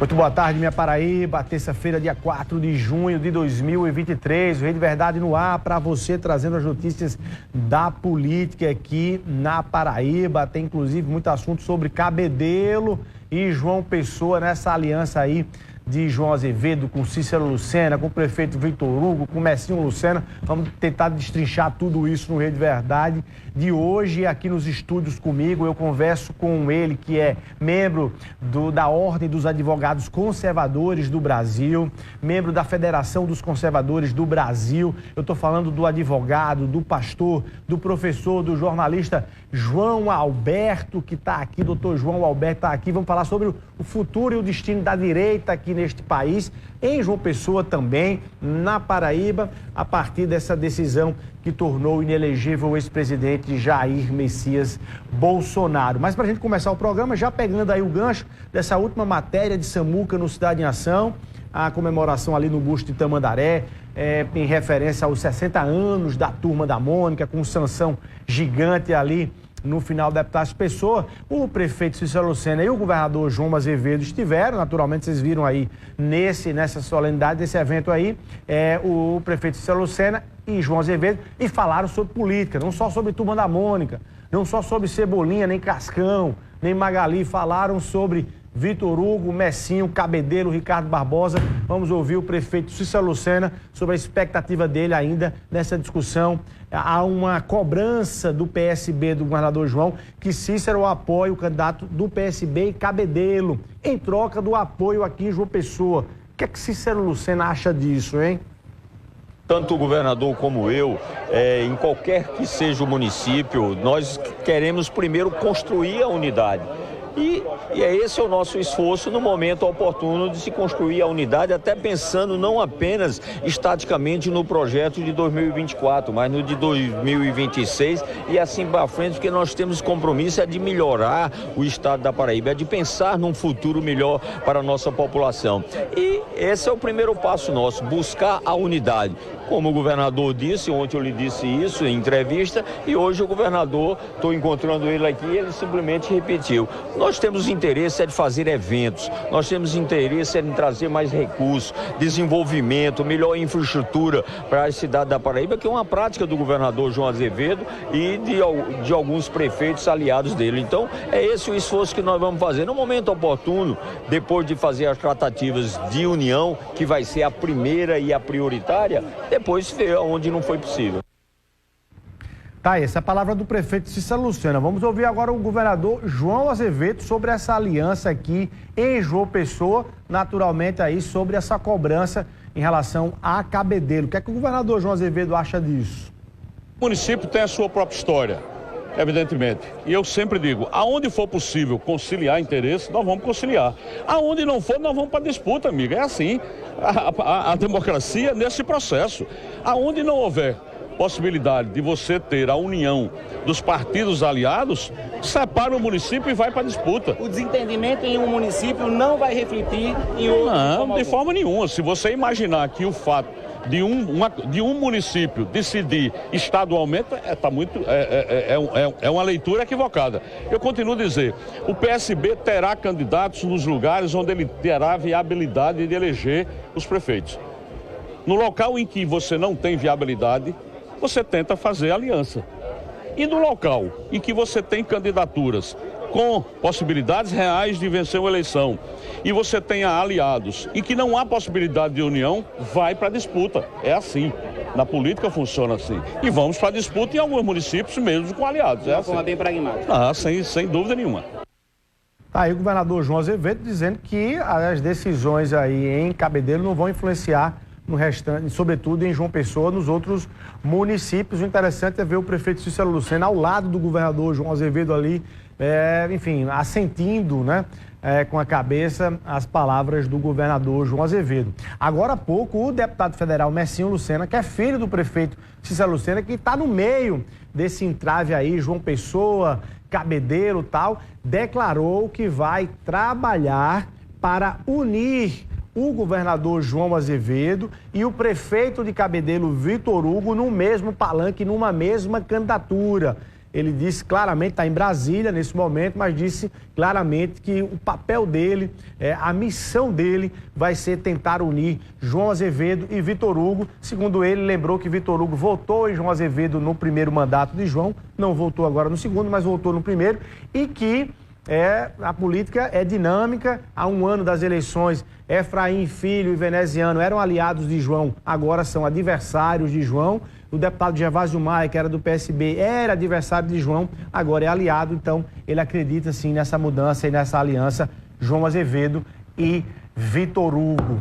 Muito boa tarde, minha Paraíba. Terça-feira, dia 4 de junho de 2023. O Rede Verdade no ar para você, trazendo as notícias da política aqui na Paraíba. Tem, inclusive, muito assunto sobre Cabedelo e João Pessoa nessa aliança aí de João Azevedo com Cícero Lucena, com o prefeito Vitor Hugo, com o Messinho Lucena. Vamos tentar destrinchar tudo isso no Rede Verdade de hoje. Aqui nos estúdios comigo, eu converso com ele, que é membro da Ordem dos Advogados Conservadores do Brasil, membro da Federação dos Conservadores do Brasil. Eu estou falando do advogado, do pastor, do professor, do jornalista João Alberto, que está aqui, doutor João Alberto está aqui. Vamos falar sobre o futuro e o destino da direita aqui neste país, em João Pessoa também, na Paraíba, a partir dessa decisão que tornou inelegível o ex-presidente Jair Messias Bolsonaro. Mas para a gente começar o programa, já pegando aí o gancho dessa última matéria de Samuca no Cidade em Ação, a comemoração ali no busto de Tamandaré, em referência aos 60 anos da Turma da Mônica, com sanção gigante ali no final da Epitácio Pessoa. O prefeito Cícero Lucena e o governador João Azevedo estiveram, naturalmente vocês viram aí nessa solenidade, desse evento aí, o prefeito Cícero Lucena e João Azevedo, e falaram sobre política, não só sobre Turma da Mônica, não só sobre Cebolinha, nem Cascão, nem Magali, falaram sobre Vitor Hugo, Messinho, Cabedelo, Ricardo Barbosa. Vamos ouvir o prefeito Cícero Lucena sobre a expectativa dele ainda nessa discussão. Há uma cobrança do PSB, do governador João, que Cícero apoie o candidato do PSB e Cabedelo, em troca do apoio aqui em João Pessoa. O que é que Cícero Lucena acha disso, hein? Tanto o governador como eu, em qualquer que seja o município, nós queremos primeiro construir a unidade. E esse é o nosso esforço no momento oportuno de se construir a unidade, até pensando não apenas estaticamente no projeto de 2024, mas no de 2026 e assim para frente, porque nós temos compromisso de melhorar o estado da Paraíba, de pensar num futuro melhor para a nossa população. E esse é o primeiro passo nosso, buscar a unidade. Como o governador disse, ontem eu lhe disse isso em entrevista, e hoje o governador, estou encontrando ele aqui, ele simplesmente repetiu. Nós temos interesse de fazer eventos, nós temos interesse em trazer mais recursos, desenvolvimento, melhor infraestrutura para a cidade da Paraíba, que é uma prática do governador João Azevedo e de alguns prefeitos aliados dele. Então, é esse o esforço que nós vamos fazer. No momento oportuno, depois de fazer as tratativas de união, que vai ser a primeira e a prioritária, depois ver onde não foi possível. Tá, essa é a palavra do prefeito Cícero Lucena. Vamos ouvir agora o governador João Azevedo sobre essa aliança aqui em João Pessoa, naturalmente aí sobre essa cobrança em relação a Cabedelo. O que é que o governador João Azevedo acha disso? O município tem a sua própria história, evidentemente. E eu sempre digo, aonde for possível conciliar interesses, nós vamos conciliar. Aonde não for, nós vamos para disputa, amiga. É assim, a democracia nesse processo. Aonde não houver possibilidade de você ter a união dos partidos aliados, separa o município e vai para a disputa. O desentendimento em um município não vai refletir em outro. Não, de forma nenhuma. Se você imaginar que o fato de um município decidir estadualmente, é uma leitura equivocada. Eu continuo a dizer, o PSB terá candidatos nos lugares onde ele terá viabilidade de eleger os prefeitos. No local em que você não tem viabilidade, você tenta fazer aliança. E no local em que você tem candidaturas com possibilidades reais de vencer uma eleição e você tenha aliados e que não há possibilidade de união, vai para a disputa. É assim. Na política funciona assim. E vamos para a disputa em alguns municípios mesmo com aliados. É assim. De uma forma bem pragmática. sem dúvida nenhuma. Tá aí o governador João Azevedo dizendo que as decisões aí em Cabedelo não vão influenciar no restante, sobretudo em João Pessoa, nos outros municípios. O interessante é ver o prefeito Cícero Lucena ao lado do governador João Azevedo ali, enfim, assentindo, né, com a cabeça as palavras do governador João Azevedo. Agora há pouco, o deputado federal Messinho Lucena, que é filho do prefeito Cícero Lucena, que está no meio desse entrave aí, João Pessoa, Cabedelo e tal, declarou que vai trabalhar para unir o governador João Azevedo e o prefeito de Cabedelo, Vitor Hugo, no mesmo palanque, numa mesma candidatura. ele disse claramente, está em Brasília nesse momento, mas disse claramente que o papel dele, a missão dele vai ser tentar unir João Azevedo e Vitor Hugo. Segundo ele, lembrou que Vitor Hugo votou em João Azevedo no primeiro mandato de João, não votou agora no segundo, mas votou no primeiro, e que a política é dinâmica. Há um ano das eleições, Efraim Filho e Veneziano eram aliados de João, agora são adversários de João. O deputado Gervásio Maia, que era do PSB, era adversário de João, agora é aliado. Então, ele acredita sim nessa mudança e nessa aliança, João Azevedo e Vitor Hugo.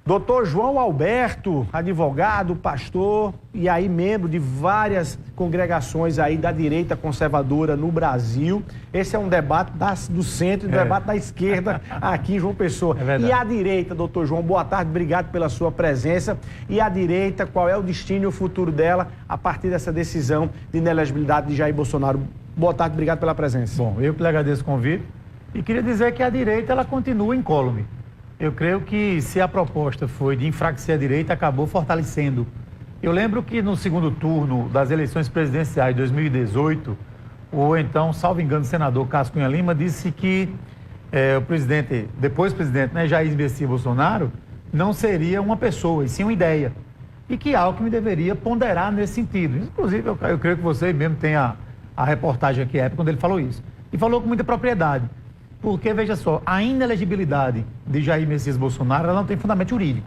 Doutor João Alberto, advogado, pastor e aí membro de várias congregações aí da direita conservadora no Brasil. Esse é um debate do centro, um debate da esquerda aqui em João Pessoa. E a direita, doutor João, boa tarde, obrigado pela sua presença. E a direita, qual é o destino e o futuro dela a partir dessa decisão de inelegibilidade de Jair Bolsonaro? Boa tarde, obrigado pela presença. Bom, eu que lhe agradeço o convite e queria dizer que a direita ela continua incólume. Eu creio que se a proposta foi de enfraquecer a direita, acabou fortalecendo. Eu lembro que no segundo turno das eleições presidenciais de 2018, o então, salvo engano, senador Cássio Cunha Lima disse que o presidente, depois presidente, né, Jair Messias Bolsonaro, não seria uma pessoa, e sim uma ideia. E que Alckmin deveria ponderar nesse sentido. Inclusive, eu creio que você mesmo tem a reportagem aqui, quando ele falou isso. E falou com muita propriedade. Porque, veja só, a inelegibilidade de Jair Messias Bolsonaro ela não tem fundamento jurídico.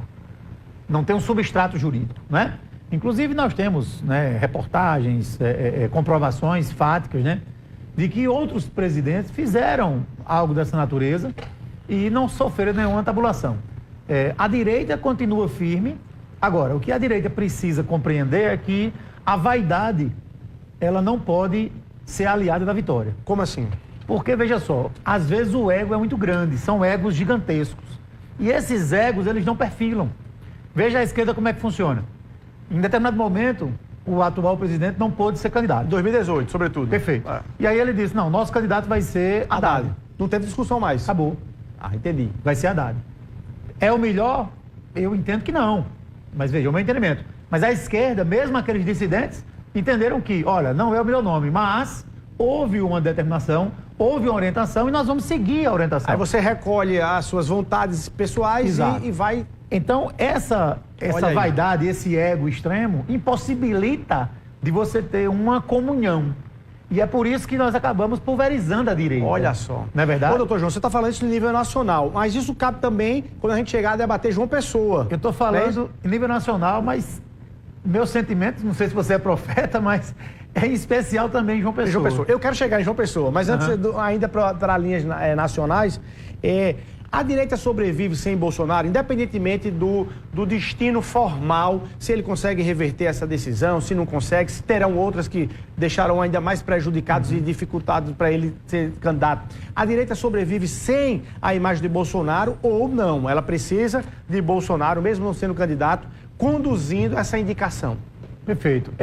Não tem um substrato jurídico, né? Inclusive, nós temos, né, reportagens, comprovações fáticas, né, de que outros presidentes fizeram algo dessa natureza e não sofreram nenhuma tabulação. A direita continua firme. Agora, o que a direita precisa compreender é que a vaidade ela não pode ser aliada da vitória. Como assim? Porque, veja só, às vezes o ego é muito grande, são egos gigantescos. E esses egos, eles não perfilam. Veja a esquerda como é que funciona. Em determinado momento, o atual presidente não pôde ser candidato. 2018, sobretudo. Perfeito. E aí ele disse, não, nosso candidato vai ser Haddad. Não teve discussão mais. Acabou. Entendi. Vai ser Haddad. É o melhor? Eu entendo que não. Mas veja, é o meu entendimento. Mas a esquerda, mesmo aqueles dissidentes, entenderam que, olha, não é o melhor nome, mas houve uma determinação, houve uma orientação e nós vamos seguir a orientação. Aí você recolhe as suas vontades pessoais e vai... Então, essa vaidade, esse ego extremo, impossibilita de você ter uma comunhão. E é por isso que nós acabamos pulverizando a direita. Olha só. Não é verdade? Ô, doutor João, você está falando isso no nível nacional, mas isso cabe também quando a gente chegar a debater João Pessoa. Eu estou falando em nível nacional, mas meus sentimentos, não sei se você é profeta, mas é em especial também em João Pessoa. João Pessoa. Eu quero chegar em João Pessoa, mas antes, ainda para linhas nacionais, a direita sobrevive sem Bolsonaro, independentemente do destino formal, se ele consegue reverter essa decisão, se não consegue, se terão outras que deixarão ainda mais prejudicados e dificultados para ele ser candidato. A direita sobrevive sem a imagem de Bolsonaro ou não? Ela precisa de Bolsonaro, mesmo não sendo candidato, conduzindo essa indicação. Perfeito.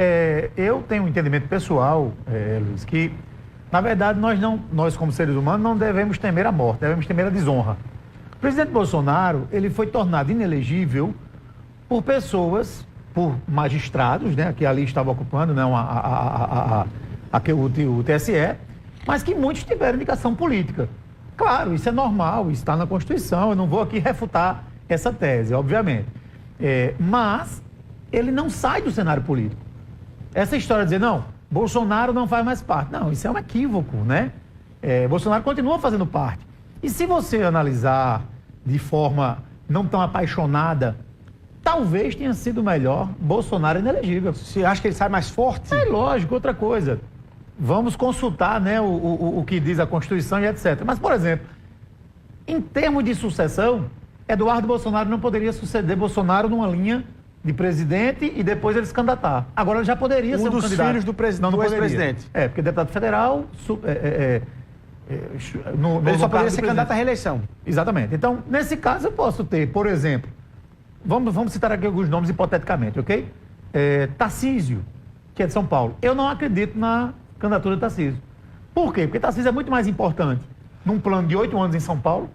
Eu tenho um entendimento pessoal, Luiz, que, na verdade, nós como seres humanos não devemos temer a morte, devemos temer a desonra. O presidente Bolsonaro, ele foi tornado inelegível por pessoas, por magistrados, né, que ali estavam ocupando, né, o TSE, mas que muitos tiveram indicação política. Claro, isso é normal, isso está na Constituição, eu não vou aqui refutar essa tese, obviamente. Mas ele não sai do cenário político. Essa história de dizer, não, Bolsonaro não faz mais parte. Não, isso é um equívoco, né? Bolsonaro continua fazendo parte. E se você analisar de forma não tão apaixonada, talvez tenha sido melhor Bolsonaro inelegível. Você acha que ele sai mais forte? É lógico, outra coisa. Vamos consultar, né, o que diz a Constituição e etc. Mas, por exemplo, em termos de sucessão, Eduardo Bolsonaro não poderia suceder Bolsonaro numa linha de presidente e depois ele se candidatar. Agora ele já poderia ser um candidato. Um dos filhos do ex-presidente. Porque deputado federal... ele só poderia ser candidato à reeleição. Exatamente. Então, nesse caso, eu posso ter, por exemplo, vamos citar aqui alguns nomes hipoteticamente, ok? Tarcísio, que é de São Paulo. Eu não acredito na candidatura de Tarcísio. Por quê? Porque Tarcísio é muito mais importante num plano de 8 anos em São Paulo,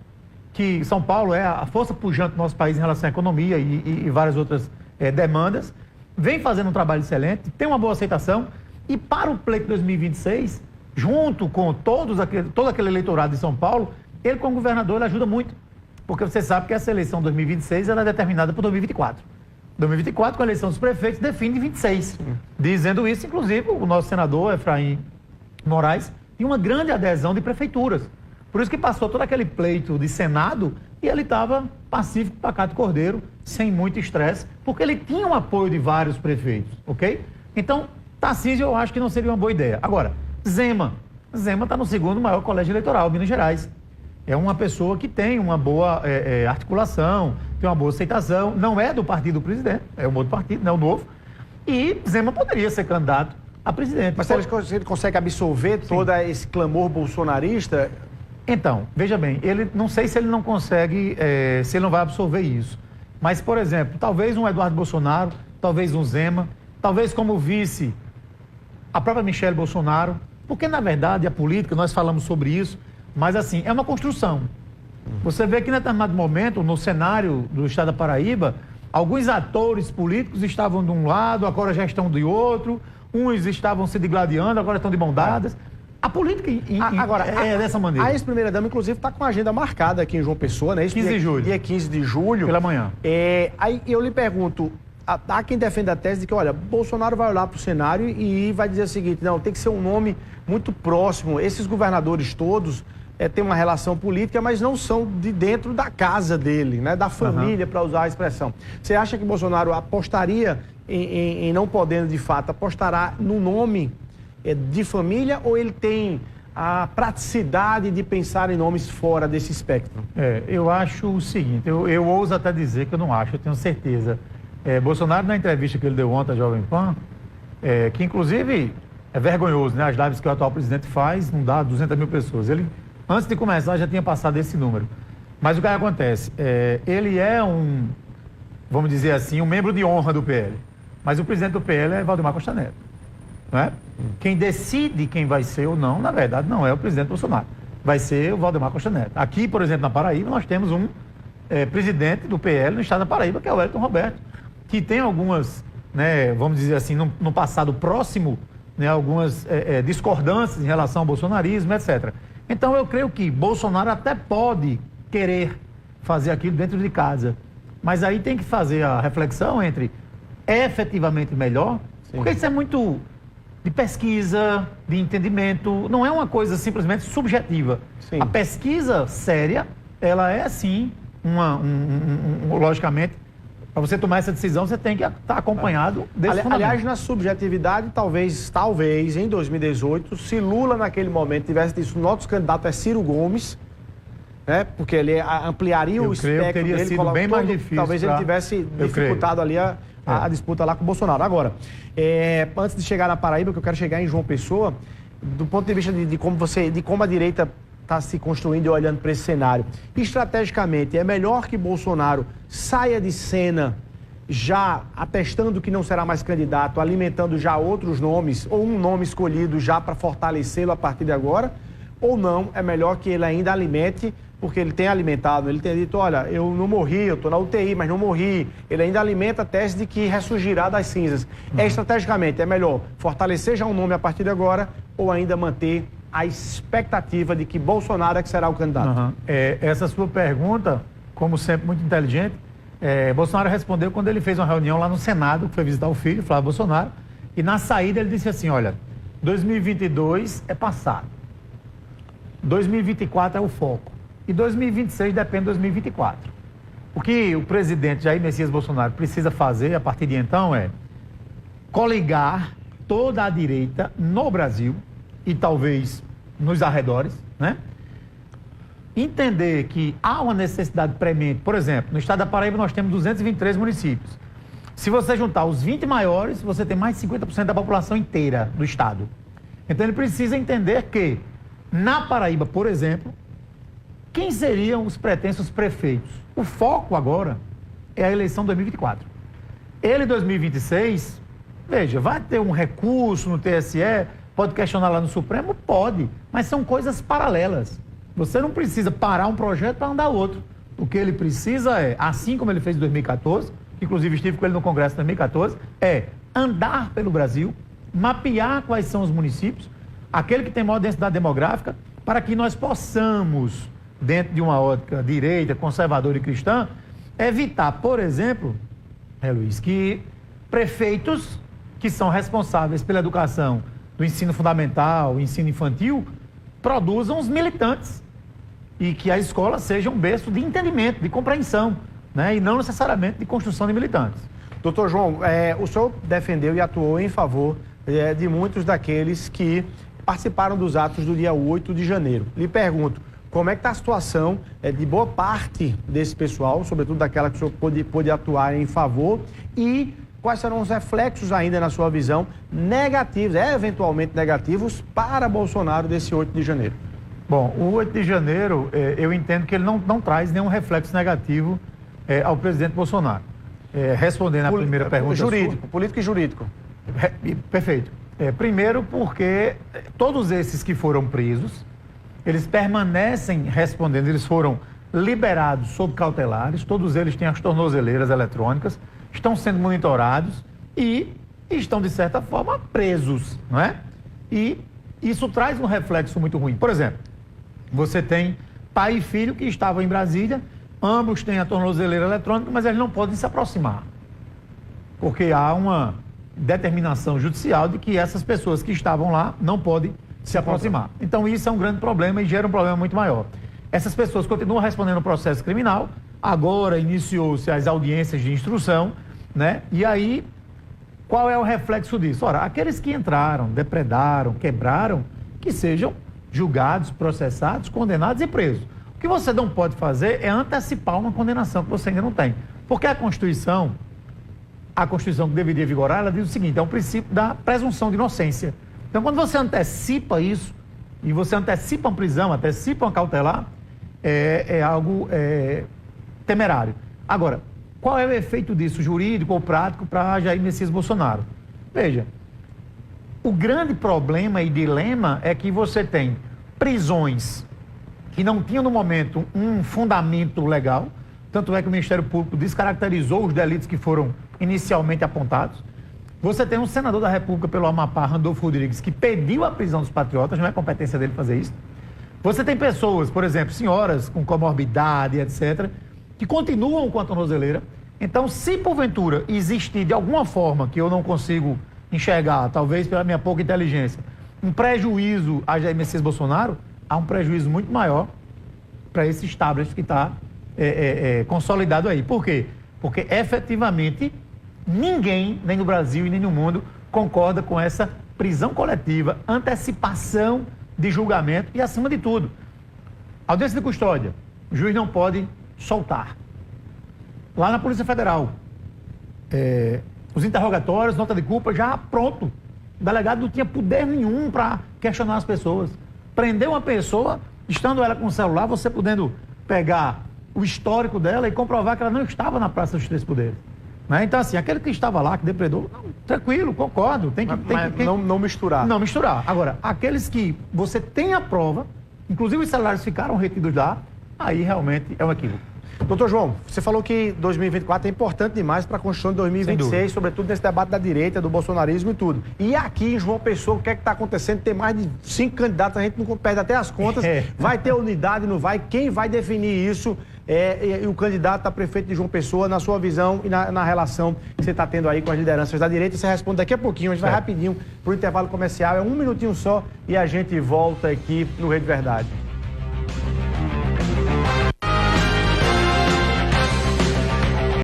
que São Paulo é a força pujante do nosso país em relação à economia e várias outras demandas, vem fazendo um trabalho excelente, tem uma boa aceitação E para o pleito 2026, junto com todo aquele eleitorado de São Paulo, ele como governador ele ajuda muito. Porque você sabe que essa eleição 2026 ela é determinada por 2024. 2024, com a eleição dos prefeitos, define 26. Dizendo isso, inclusive, o nosso senador Efraim Moraes tinha uma grande adesão de prefeituras. Por isso que passou todo aquele pleito de Senado e ele estava pacífico, pacato cordeiro, sem muito estresse, porque ele tinha o apoio de vários prefeitos, ok? Então, Tarcísio eu acho que não seria uma boa ideia. Agora, Zema está no segundo maior colégio eleitoral, Minas Gerais. É uma pessoa que tem uma boa articulação, tem uma boa aceitação, não é do partido do presidente, é um outro partido, não é o novo. E Zema poderia ser candidato a presidente. Mas se ele consegue absorver todo esse clamor bolsonarista? Então, veja bem, não sei se ele não consegue, se ele não vai absorver isso. Mas, por exemplo, talvez um Eduardo Bolsonaro, talvez um Zema, talvez como vice a própria Michelle Bolsonaro, porque, na verdade, a política, nós falamos sobre isso, mas, assim, é uma construção. Você vê que, em determinado momento, no cenário do estado da Paraíba, alguns atores políticos estavam de um lado, agora já estão de outro, uns estavam se digladiando, agora estão de mão dadas. A política agora, é dessa maneira. A ex-primeira-dama, inclusive, está com a agenda marcada aqui em João Pessoa, né? 15 de julho. Dia 15 de julho. Pela manhã. Aí eu lhe pergunto, há quem defenda a tese de que, olha, Bolsonaro vai olhar para o cenário e vai dizer o seguinte, não, tem que ser um nome muito próximo. Esses governadores todos têm uma relação política, mas não são de dentro da casa dele, né? Da família, para usar a expressão. Você acha que Bolsonaro apostaria, em não podendo de fato, apostará no nome de família, ou ele tem a praticidade de pensar em nomes fora desse espectro? Eu acho o seguinte, eu ouso até dizer que eu não acho, eu tenho certeza. Bolsonaro, na entrevista que ele deu ontem à Jovem Pan, que inclusive é vergonhoso, né? As lives que o atual presidente faz, não dá 200 mil pessoas. Ele, antes de começar, já tinha passado esse número. Mas o que acontece? Ele é vamos dizer assim, um membro de honra do PL. Mas o presidente do PL é Valdemar Costa Neto. Não é? Quem decide quem vai ser ou não, na verdade, não é o presidente Bolsonaro. Vai ser o Valdemar Costa Neto. Aqui, por exemplo, na Paraíba, nós temos um presidente do PL no estado da Paraíba, que é o Wellington Roberto, que tem algumas, né, vamos dizer assim, no passado próximo, né, algumas discordâncias em relação ao bolsonarismo, etc. Então, eu creio que Bolsonaro até pode querer fazer aquilo dentro de casa, mas aí tem que fazer a reflexão entre efetivamente melhor, porque isso é muito de pesquisa, de entendimento, não é uma coisa simplesmente subjetiva. Sim. A pesquisa séria, ela é sim, logicamente, para você tomar essa decisão, você tem que estar acompanhado desse fundamento. Aliás, na subjetividade, talvez, em 2018, se Lula naquele momento tivesse dito, o nosso candidato é Ciro Gomes, né? Porque ele ampliaria o espectro teria dele, sido bem mais difícil. Talvez ele tivesse dificultado ali a disputa lá com o Bolsonaro. Agora, antes de chegar na Paraíba, que eu quero chegar em João Pessoa, do ponto de vista de como a direita está se construindo e olhando para esse cenário, estrategicamente, é melhor que Bolsonaro saia de cena já atestando que não será mais candidato, alimentando já outros nomes, ou um nome escolhido já para fortalecê-lo a partir de agora, ou não, é melhor que ele ainda alimente, porque ele tem alimentado, ele tem dito, olha, eu não morri, eu estou na UTI, mas não morri. Ele ainda alimenta a tese de que ressurgirá das cinzas. Estrategicamente, é melhor fortalecer já um nome a partir de agora, ou ainda manter a expectativa de que Bolsonaro é que será o candidato? Essa sua pergunta, como sempre, muito inteligente, Bolsonaro respondeu quando ele fez uma reunião lá no Senado, que foi visitar o filho, Flávio Bolsonaro, e na saída ele disse assim, olha, 2022 é passado, 2024 é o foco, e 2026 depende de 2024. O que o presidente Jair Messias Bolsonaro precisa fazer a partir de então é coligar toda a direita no Brasil e talvez nos arredores, né? Entender que há uma necessidade premente. Por exemplo, no estado da Paraíba nós temos 223 municípios. Se você juntar os 20 maiores, você tem mais de 50% da população inteira do estado. Então ele precisa entender que, na Paraíba, por exemplo, quem seriam os pretensos prefeitos? O foco agora é a eleição 2024. Ele, 2026, veja, vai ter um recurso no TSE, pode questionar lá no Supremo? Pode, mas são coisas paralelas. Você não precisa parar um projeto para andar outro. O que ele precisa assim como ele fez em 2014, inclusive estive com ele no Congresso em 2014, é andar pelo Brasil, mapear quais são os municípios, aquele que tem maior densidade demográfica, para que nós possamos, dentro de uma ótica direita, conservadora e cristã, evitar, por exemplo, Luiz, que prefeitos que são responsáveis pela educação do ensino fundamental, ensino infantil, produzam os militantes e que a escola seja um berço de entendimento, de compreensão, né? E não necessariamente de construção de militantes. Doutor João, o senhor defendeu e atuou em favor de muitos daqueles que participaram dos atos do dia 8 de janeiro. Lhe pergunto, como é que está a situação de boa parte desse pessoal, sobretudo daquela que o senhor pôde atuar em favor, e quais serão os reflexos ainda na sua visão negativos, eventualmente negativos, para Bolsonaro desse 8 de janeiro? Bom, o 8 de janeiro, eu entendo que ele não traz nenhum reflexo negativo ao presidente Bolsonaro. Respondendo à primeira pergunta jurídico, político e jurídico. Perfeito. Primeiro porque todos esses que foram presos, eles permanecem respondendo, eles foram liberados sob cautelares, todos eles têm as tornozeleiras eletrônicas, estão sendo monitorados e estão, de certa forma, presos, não é? E isso traz um reflexo muito ruim. Por exemplo, você tem pai e filho que estavam em Brasília, ambos têm a tornozeleira eletrônica, mas eles não podem se aproximar, porque há uma determinação judicial de que essas pessoas que estavam lá não podem se aproximar. Então isso é um grande problema e gera um problema muito maior. Essas pessoas continuam respondendo o processo criminal, agora iniciou-se as audiências de instrução, né? E aí, qual é o reflexo disso? Ora, aqueles que entraram, depredaram, quebraram, que sejam julgados, processados, condenados e presos. O que você não pode fazer é antecipar uma condenação que você ainda não tem. Porque a Constituição que deveria vigorar, ela diz o seguinte, é um princípio da presunção de inocência. Então, quando você antecipa isso, e você antecipa uma prisão, antecipa uma cautelar, é algo temerário. Agora, qual é o efeito disso, jurídico ou prático, para Jair Messias Bolsonaro? Veja, o grande problema e dilema é que você tem prisões que não tinham, no momento, um fundamento legal, tanto é que o Ministério Público descaracterizou os delitos que foram inicialmente apontados. Você tem um senador da República pelo Amapá, Randolfo Rodrigues, que pediu a prisão dos patriotas, não é competência dele fazer isso. Você tem pessoas, por exemplo, senhoras com comorbidade, etc., que continuam com a tornozeleira. Então, se porventura existir de alguma forma que eu não consigo enxergar, talvez pela minha pouca inteligência, um prejuízo a Jair Messias Bolsonaro, há um prejuízo muito maior para esse establishment que está consolidado aí. Por quê? Porque efetivamente ninguém, nem no Brasil e nem no mundo, concorda com essa prisão coletiva, antecipação de julgamento e, acima de tudo, audiência de custódia. O juiz não pode soltar. Lá na Polícia Federal, os interrogatórios, nota de culpa, já pronto. O delegado não tinha poder nenhum para questionar as pessoas. Prender uma pessoa, estando ela com o celular, você podendo pegar o histórico dela e comprovar que ela não estava na Praça dos Três Poderes. Né? Então, assim, aquele que estava lá, que depredou, não, tranquilo, concordo. Não misturar. Não misturar. Agora, aqueles que você tem a prova, inclusive os celulares ficaram retidos lá, aí realmente é um equívoco. Doutor João, você falou que 2024 é importante demais para a Constituição de 2026, sobretudo nesse debate da direita, do bolsonarismo e tudo. E aqui em João Pessoa, o que é que está acontecendo? Tem mais de 5 candidatos, a gente não perde até as contas. Vai ter unidade, não vai? Quem vai definir isso? E o candidato a prefeito de João Pessoa, na sua visão e na relação que você está tendo aí com as lideranças da direita. Você responde daqui a pouquinho, a gente vai rapidinho para o intervalo comercial. É 1 minutinho só e a gente volta aqui no Rede Verdade.